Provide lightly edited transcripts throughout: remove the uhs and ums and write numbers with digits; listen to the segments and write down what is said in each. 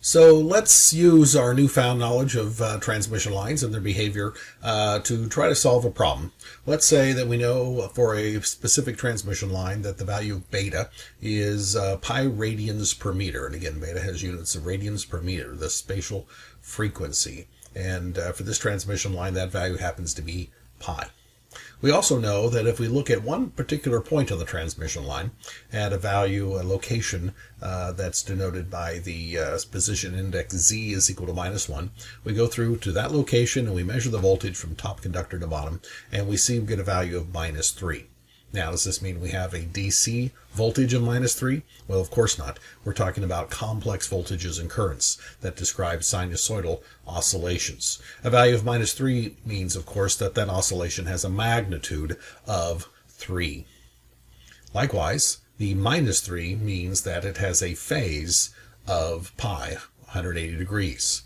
So let's use our newfound knowledge of transmission lines and their behavior to try to solve a problem. Let's say that we know for a specific transmission line that the value of beta is pi radians per meter. And again, beta has units of radians per meter, the spatial frequency. And for this transmission line, that value happens to be pi. We also know that if we look at one particular point on the transmission line at a value, a location that's denoted by the position index z is equal to -1, we go through to that location and we measure the voltage from top conductor to bottom, and we see we get a value of -3. Now, does this mean we have a DC voltage of -3? Well, of course not. We're talking about complex voltages and currents that describe sinusoidal oscillations. A value of -3 means, of course, that that oscillation has a magnitude of 3. Likewise, the -3 means that it has a phase of pi, 180 degrees.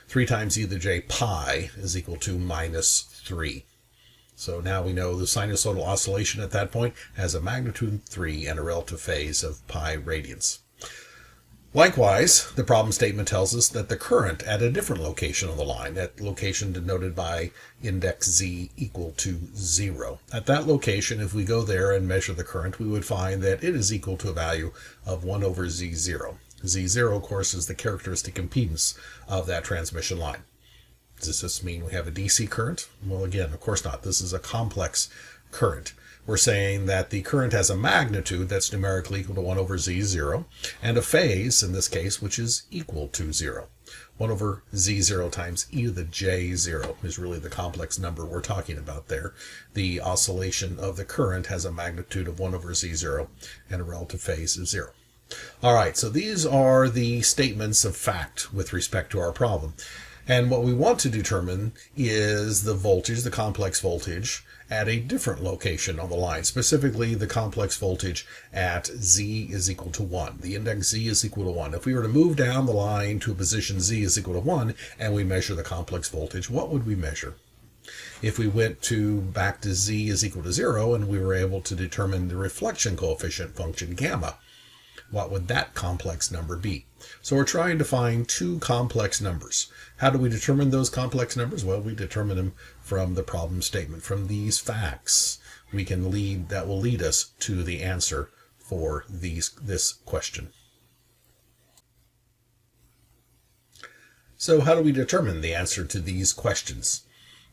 3 times e to the j pi is equal to -3. So now we know the sinusoidal oscillation at that point has a magnitude 3 and a relative phase of pi radians. Likewise, the problem statement tells us that the current at a different location on the line, that location denoted by index z equal to 0. At that location, if we go there and measure the current, we would find that it is equal to a value of 1 over z0. Z0, of course, is the characteristic impedance of that transmission line. Does this mean we have a DC current? Well, again, of course not. This is a complex current. We're saying that the current has a magnitude that's numerically equal to 1 over z0, and a phase, in this case, which is equal to 0. 1 over z0 times e to the j0 is really the complex number we're talking about there. The oscillation of the current has a magnitude of 1 over z0 and a relative phase of 0. All right, so these are the statements of fact with respect to our problem. And what we want to determine is the voltage, the complex voltage, at a different location on the line, specifically the complex voltage at z is equal to 1. The index z is equal to 1. If we were to move down the line to a position z is equal to 1 and we measure the complex voltage, what would we measure? If we went back to z is equal to 0 and we were able to determine the reflection coefficient function gamma, what would that complex number be? So we're trying to find two complex numbers. How do we determine those complex numbers? Well, we determine them from the problem statement. From these facts, that will lead us to the answer for this question. So how do we determine the answer to these questions?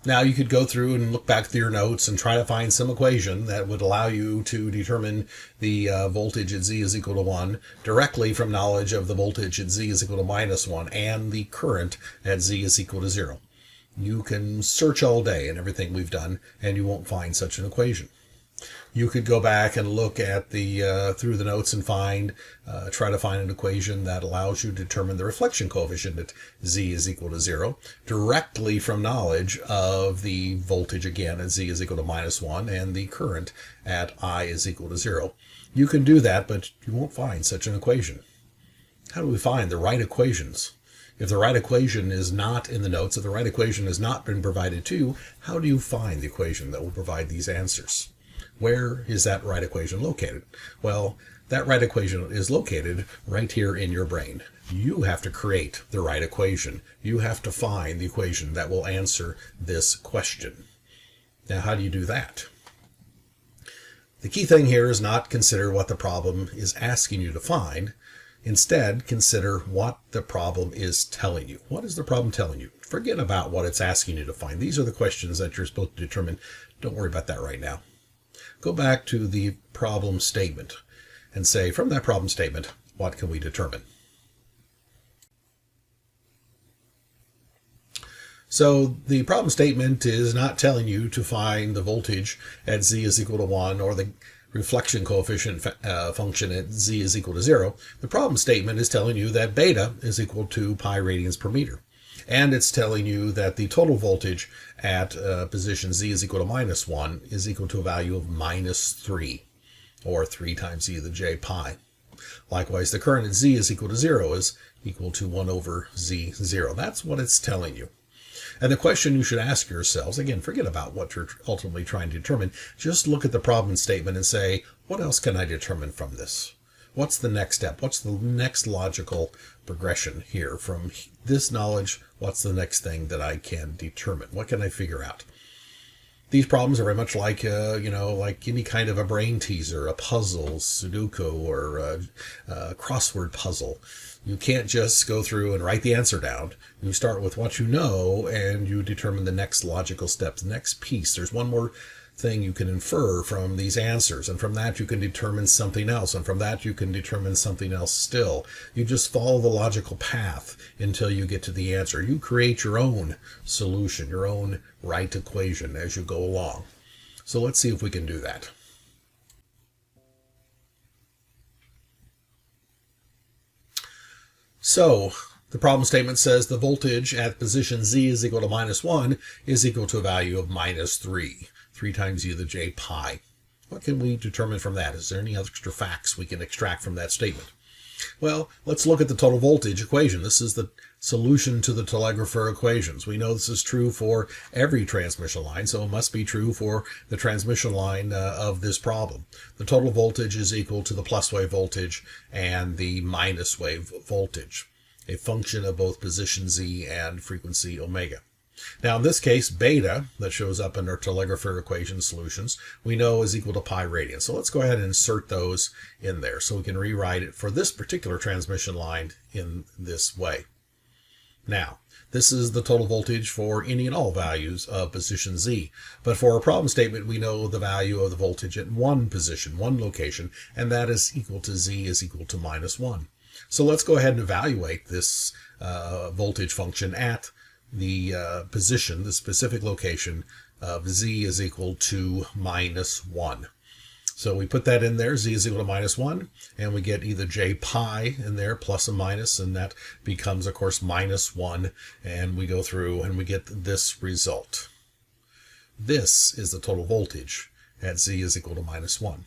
Now, you could go through and look back through your notes and try to find some equation that would allow you to determine the voltage at z is equal to 1 directly from knowledge of the voltage at z is equal to -1 and the current at z is equal to 0. You can search all day in everything we've done, and you won't find such an equation. You could go back and look at through the notes and try to find an equation that allows you to determine the reflection coefficient at z is equal to 0 directly from knowledge of the voltage again at z is equal to -1 and the current at I is equal to 0. You can do that, but you won't find such an equation. How do we find the right equations? If the right equation is not in the notes, if the right equation has not been provided to you, how do you find the equation that will provide these answers? Where is that right equation located? Well, that right equation is located right here in your brain. You have to create the right equation. You have to find the equation that will answer this question. Now, how do you do that? The key thing here is not consider what the problem is asking you to find. Instead, consider what the problem is telling you. What is the problem telling you? Forget about what it's asking you to find. These are the questions that you're supposed to determine. Don't worry about that right now. Go back to the problem statement and say, from that problem statement, what can we determine? So the problem statement is not telling you to find the voltage at z is equal to 1 or the reflection coefficient function at z is equal to 0. The problem statement is telling you that beta is equal to pi radians per meter. And it's telling you that the total voltage at position z is equal to -1 is equal to a value of -3, or 3 times e to the j pi. Likewise, the current at z is equal to 0 is equal to 1 over z0. That's what it's telling you. And the question you should ask yourselves, again, forget about what you're ultimately trying to determine. Just look at the problem statement and say, what else can I determine from this? What's the next step? What's the next logical progression here? From this knowledge, what's the next thing that I can determine? What can I figure out? These problems are very much like, like any kind of a brain teaser, a puzzle, Sudoku, or a crossword puzzle. You can't just go through and write the answer down. You start with what you know, and you determine the next logical step, the next piece. There's one more thing you can infer from these answers, and from that you can determine something else, and from that you can determine something else still. You just follow the logical path until you get to the answer. You create your own solution, your own right equation as you go along. So let's see if we can do that. So the problem statement says the voltage at position Z is equal to -1 is equal to a value of -3. 3 times e to the j pi. What can we determine from that? Is there any extra facts we can extract from that statement? Well, let's look at the total voltage equation. This is the solution to the telegrapher equations. We know this is true for every transmission line, so it must be true for the transmission line of this problem. The total voltage is equal to the plus wave voltage and the minus wave voltage, a function of both position Z and frequency omega. Now, in this case, beta, that shows up in our telegrapher equation solutions, we know is equal to pi radians. So let's go ahead and insert those in there so we can rewrite it for this particular transmission line in this way. Now, this is the total voltage for any and all values of position Z. But for our problem statement, we know the value of the voltage at one position, one location, and that is equal to Z is equal to -1. So let's go ahead and evaluate this voltage function at the position, the specific location of Z is equal to -1. So we put that in there, Z is equal to -1, and we get either j pi in there, plus and minus, and that becomes, of course, -1, and we go through and we get this result. This is the total voltage at Z is equal to -1.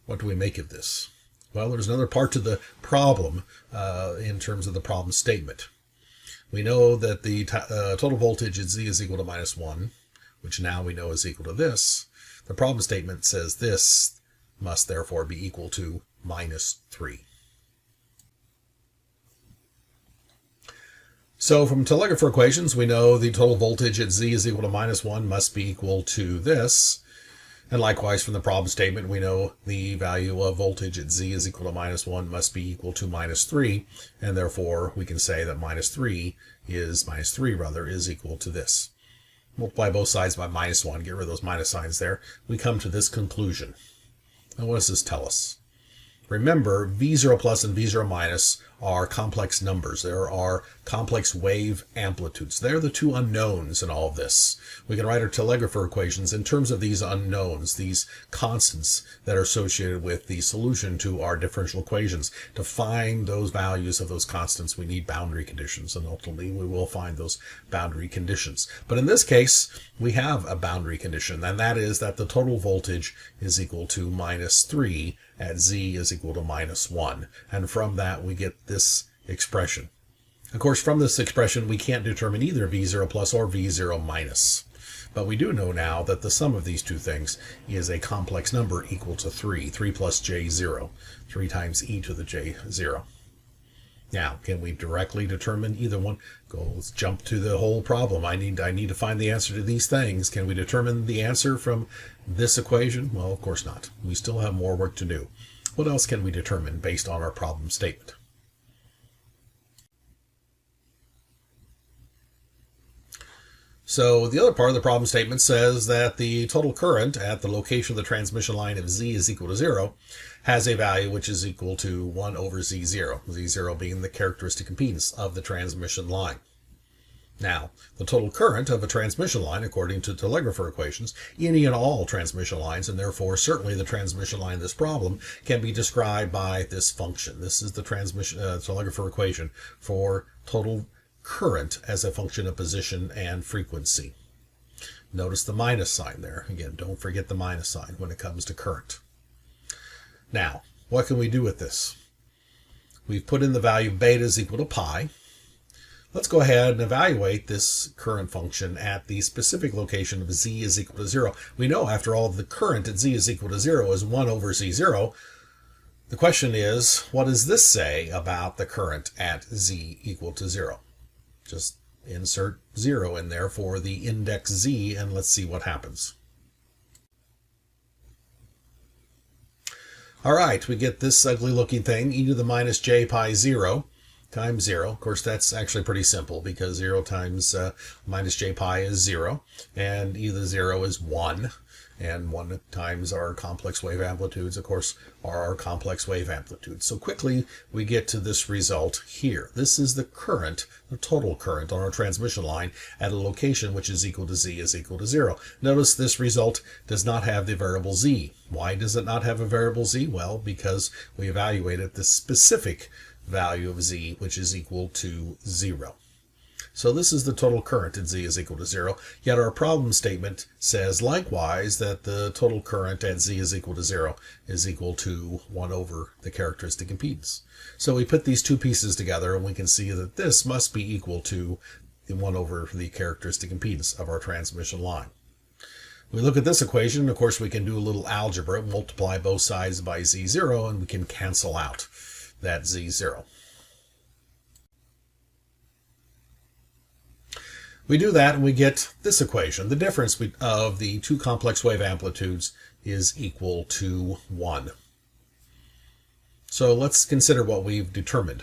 What do we make of this? Well, there's another part to the problem in terms of the problem statement. We know that the total voltage at Z is equal to -1, which now we know is equal to this. The problem statement says this must therefore be equal to -3. So from telegrapher equations, we know the total voltage at Z is equal to -1 must be equal to this. And likewise, from the problem statement, we know the value of voltage at Z is equal to -1 must be equal to -3, and therefore we can say that -3 is equal to this. Multiply both sides by -1, get rid of those minus signs there. We come to this conclusion. And what does this tell us? Remember, V0 plus and V0 minus are complex numbers. There are complex wave amplitudes. They're the two unknowns in all of this. We can write our telegrapher equations in terms of these unknowns, these constants that are associated with the solution to our differential equations. To find those values of those constants, we need boundary conditions, and ultimately we will find those boundary conditions. But in this case, we have a boundary condition, and that is that the total voltage is equal to -3 at Z is equal to -1. And from that, we get this expression. Of course, from this expression, we can't determine either V0 plus or V0 minus. But we do know now that the sum of these two things is a complex number equal to 3. 3 plus J0. 3 times e to the J0. Now, can we directly determine either one? Let's jump to the whole problem. I need to find the answer to these things. Can we determine the answer from this equation? Well, of course not. We still have more work to do. What else can we determine based on our problem statement? So the other part of the problem statement says that the total current at the location of the transmission line of Z is equal to 0 has a value which is equal to 1 over Z0, Z0 being the characteristic impedance of the transmission line. Now, the total current of a transmission line, according to telegrapher equations, any and all transmission lines, and therefore certainly the transmission line in this problem, can be described by this function. This is the transmission telegrapher equation for total current as a function of position and frequency. Notice the minus sign there. Again, don't forget the minus sign when it comes to current. Now, what can we do with this? We've put in the value beta is equal to pi. Let's go ahead and evaluate this current function at the specific location of Z is equal to 0. We know, after all, the current at Z is equal to 0 is 1 over Z0. The question is, what does this say about the current at z equal to 0? Just insert 0 in there for the index z, and let's see what happens. All right, we get this ugly looking thing, e to the minus j pi 0 times 0. Of course, that's actually pretty simple because 0 times minus j pi is 0, and e to the 0 is 1. And 1 times our complex wave amplitudes, of course, are our complex wave amplitudes. So quickly, we get to this result here. This is the current, the total current on our transmission line at a location which is equal to z is equal to 0. Notice this result does not have the variable z. Why does it not have a variable z? Well, because we evaluated the specific value of z, which is equal to 0. So this is the total current at z is equal to 0, yet our problem statement says likewise that the total current at z is equal to 0 is equal to 1 over the characteristic impedance. So we put these two pieces together and we can see that this must be equal to the 1 over the characteristic impedance of our transmission line. We look at this equation, of course we can do a little algebra, multiply both sides by z0, and we can cancel out that z0. We do that and we get this equation. The difference of the two complex wave amplitudes is equal to 1. So let's consider what we've determined.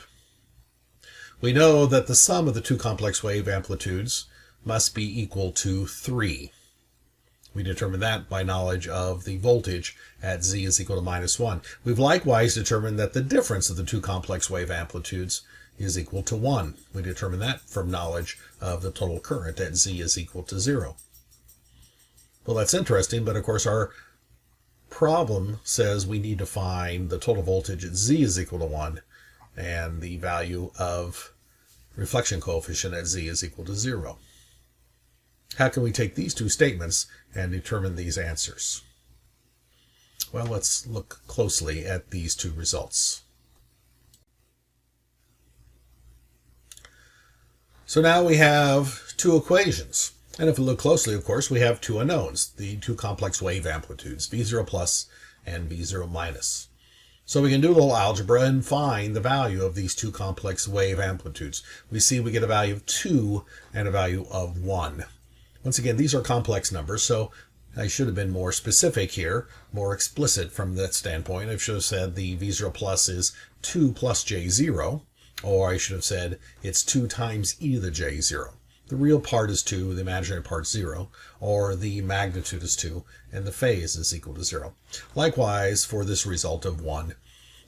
We know that the sum of the two complex wave amplitudes must be equal to 3. We determined that by knowledge of the voltage at z is equal to minus 1. We've likewise determined that the difference of the two complex wave amplitudes is equal to 1. We determine that from knowledge of the total current at z is equal to 0. Well, that's interesting, but of course our problem says we need to find the total voltage at z is equal to 1 and the value of reflection coefficient at z is equal to 0. How can we take these two statements and determine these answers? Well, let's look closely at these two results. So now we have two equations. And if we look closely, of course, we have two unknowns, the two complex wave amplitudes, V0 plus and V0 minus. So we can do a little algebra and find the value of these two complex wave amplitudes. We see we get a value of 2 and a value of 1. Once again, these are complex numbers, so I should have been more specific here, more explicit from that standpoint. I should have said the V0 plus is 2 plus J0. Or I should have said it's 2 times e to the j0. The real part is 2, the imaginary part is 0, or the magnitude is 2, and the phase is equal to 0. Likewise, for this result of 1,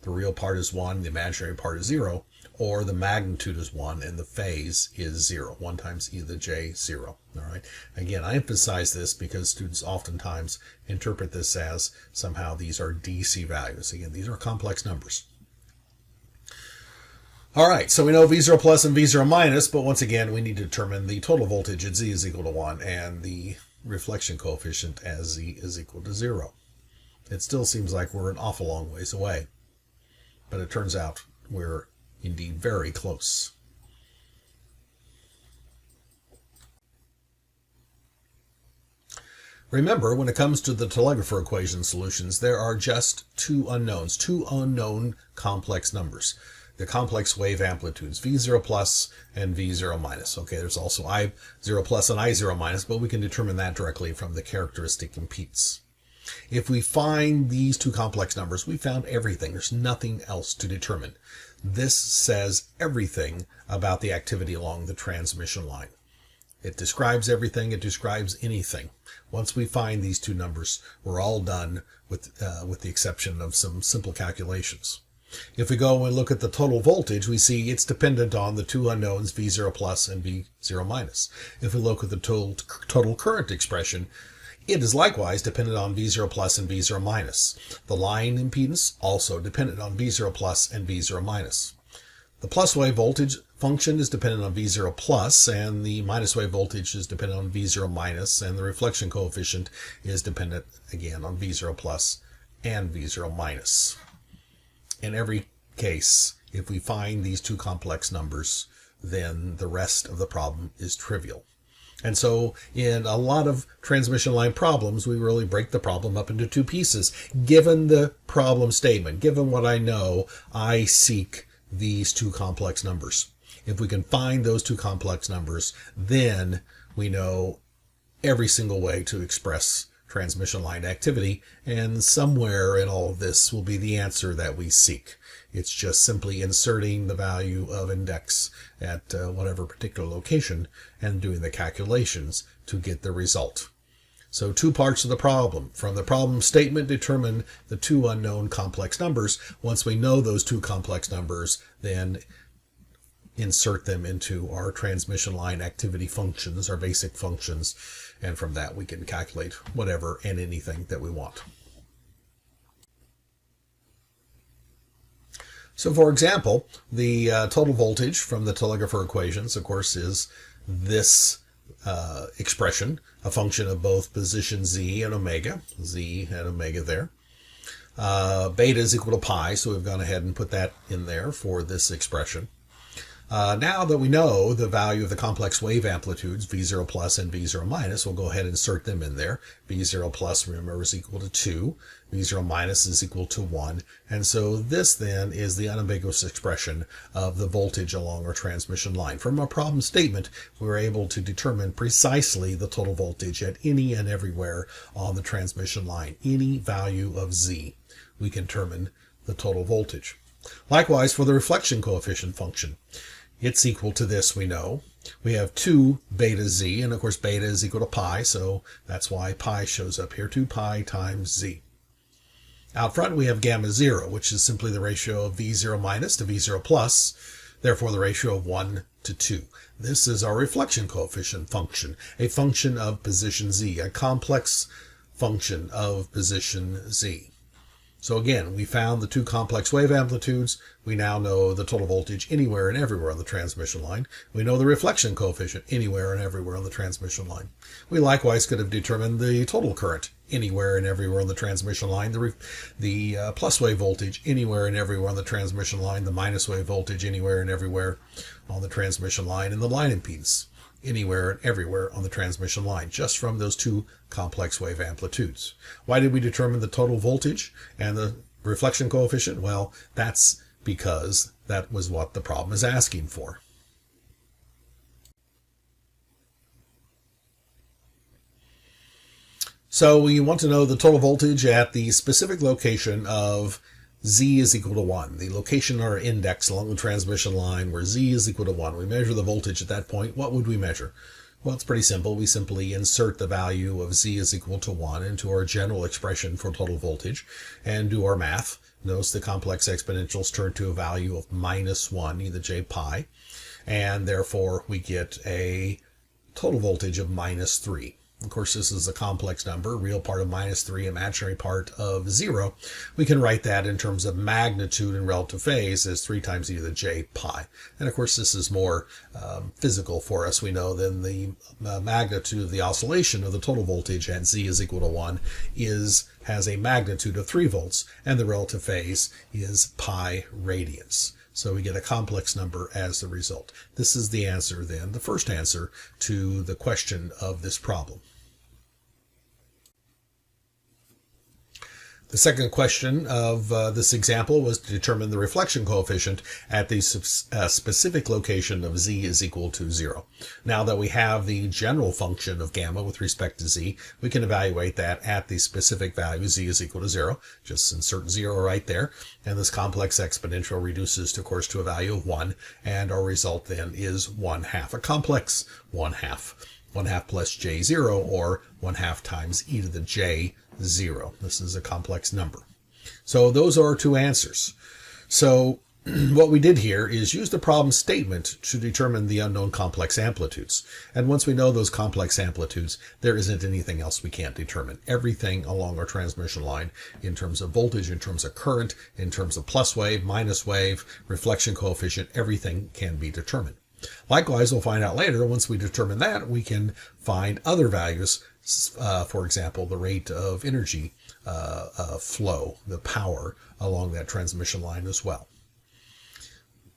the real part is 1, the imaginary part is 0, or the magnitude is 1, and the phase is 0. 1 times e to the j0. All right. Again, I emphasize this because students oftentimes interpret this as somehow these are DC values. Again, these are complex numbers. All right, so we know V0 plus and V0 minus, but once again, we need to determine the total voltage at Z is equal to 1 and the reflection coefficient as Z is equal to 0. It still seems like we're an awful long ways away, but it turns out we're indeed very close. Remember, when it comes to the telegrapher equation solutions, there are just two unknowns, two unknown complex numbers. The complex wave amplitudes, V0 plus and V0 minus. Okay, there's also I0 plus and I0 minus, but we can determine that directly from the characteristic impedance. If we find these two complex numbers, we found everything. There's nothing else to determine. This says everything about the activity along the transmission line. It describes everything. It describes anything. Once we find these two numbers, we're all done with the exception of some simple calculations. If we go and look at the total voltage, we see it's dependent on the two unknowns, V0 plus and V0 minus. If we look at the total current expression, it is likewise dependent on V0 plus and V0 minus. The line impedance also dependent on V0 plus and V0 minus. The plus wave voltage function is dependent on V0 plus, and the minus wave voltage is dependent on V0 minus, and the reflection coefficient is dependent, again, on V0 plus and V0 minus. In every case, if we find these two complex numbers, then the rest of the problem is trivial. And so in a lot of transmission line problems, we really break the problem up into two pieces. Given the problem statement, given what I know, I seek these two complex numbers. If we can find those two complex numbers, then we know every single way to express transmission line activity, and somewhere in all of this will be the answer that we seek. It's just simply inserting the value of index at whatever particular location and doing the calculations to get the result. So two parts of the problem. From the problem statement, determine the two unknown complex numbers. Once we know those two complex numbers, then insert them into our transmission line activity functions, our basic functions, and from that we can calculate whatever and anything that we want. So for example, the total voltage from the telegrapher equations, of course, is this expression, a function of both position z and omega there. Beta is equal to pi, so we've gone ahead and put that in there for this expression. Now that we know the value of the complex wave amplitudes, V0 plus and V0 minus, we'll go ahead and insert them in there. V0 plus, remember, is equal to 2. V0 minus is equal to 1. And so this then is the unambiguous expression of the voltage along our transmission line. From our problem statement, we were able to determine precisely the total voltage at any and everywhere on the transmission line. Any value of Z, we can determine the total voltage. Likewise, for the reflection coefficient function, it's equal to this, we know. We have 2 beta z, and of course beta is equal to pi, so that's why pi shows up here, 2 pi times z. Out front we have gamma 0, which is simply the ratio of V0 minus to V0 plus, therefore the ratio of 1 to 2. This is our reflection coefficient function, a function of position z, a complex function of position z. So again, we found the two complex wave amplitudes. We now know the total voltage anywhere and everywhere on the transmission line. We know the reflection coefficient anywhere and everywhere on the transmission line. We likewise could have determined the total current anywhere and everywhere on the transmission line, the plus wave voltage anywhere and everywhere on the transmission line, the minus wave voltage anywhere and everywhere on the transmission line, and the line impedance anywhere and everywhere on the transmission line, just from those two complex wave amplitudes. Why did we determine the total voltage and the reflection coefficient? Well, that's because that was what the problem is asking for. So we want to know the total voltage at the specific location of Z is equal to 1, the location or index along the transmission line where Z is equal to 1. We measure the voltage at that point. What would we measure? Well, it's pretty simple. We simply insert the value of Z is equal to 1 into our general expression for total voltage and do our math. Notice the complex exponentials turn to a value of minus 1, e to the j pi, and therefore we get a total voltage of minus 3. Of course, this is a complex number, real part of minus 3, imaginary part of 0. We can write that in terms of magnitude and relative phase as 3 times e to the j pi. And of course, this is more physical for us, we know, than the magnitude of the oscillation of the total voltage at z is equal to 1 has a magnitude of 3 volts, and the relative phase is pi radians. So we get a complex number as the result. This is the answer then, the first answer to the question of this problem. The second question of this example was to determine the reflection coefficient at the specific location of z is equal to 0. Now that we have the general function of gamma with respect to z, we can evaluate that at the specific value z is equal to 0. Just insert 0 right there, and this complex exponential reduces, of course, to a value of 1, and our result then is 1/2, a complex 1/2. 1/2 plus j0, or 1/2 times e to the j 0. This is a complex number. So those are our two answers. So what we did here is use the problem statement to determine the unknown complex amplitudes. And once we know those complex amplitudes, there isn't anything else we can't determine. Everything along our transmission line in terms of voltage, in terms of current, in terms of plus wave, minus wave, reflection coefficient, everything can be determined. Likewise, we'll find out later, once we determine that, we can find other values, for example, the rate of energy flow, the power along that transmission line as well.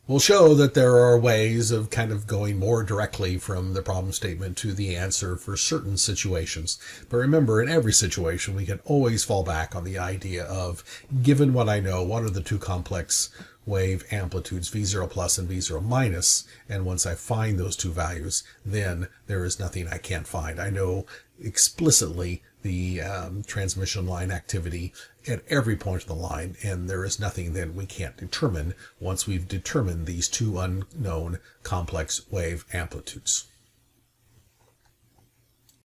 We'll show that there are ways of kind of going more directly from the problem statement to the answer for certain situations. But remember, in every situation, we can always fall back on the idea of, given what I know, what are the two complex wave amplitudes, V0 plus and V0 minus, and once I find those two values, then there is nothing I can't find. I know explicitly the transmission line activity at every point of the line, and there is nothing then we can't determine once we've determined these two unknown complex wave amplitudes.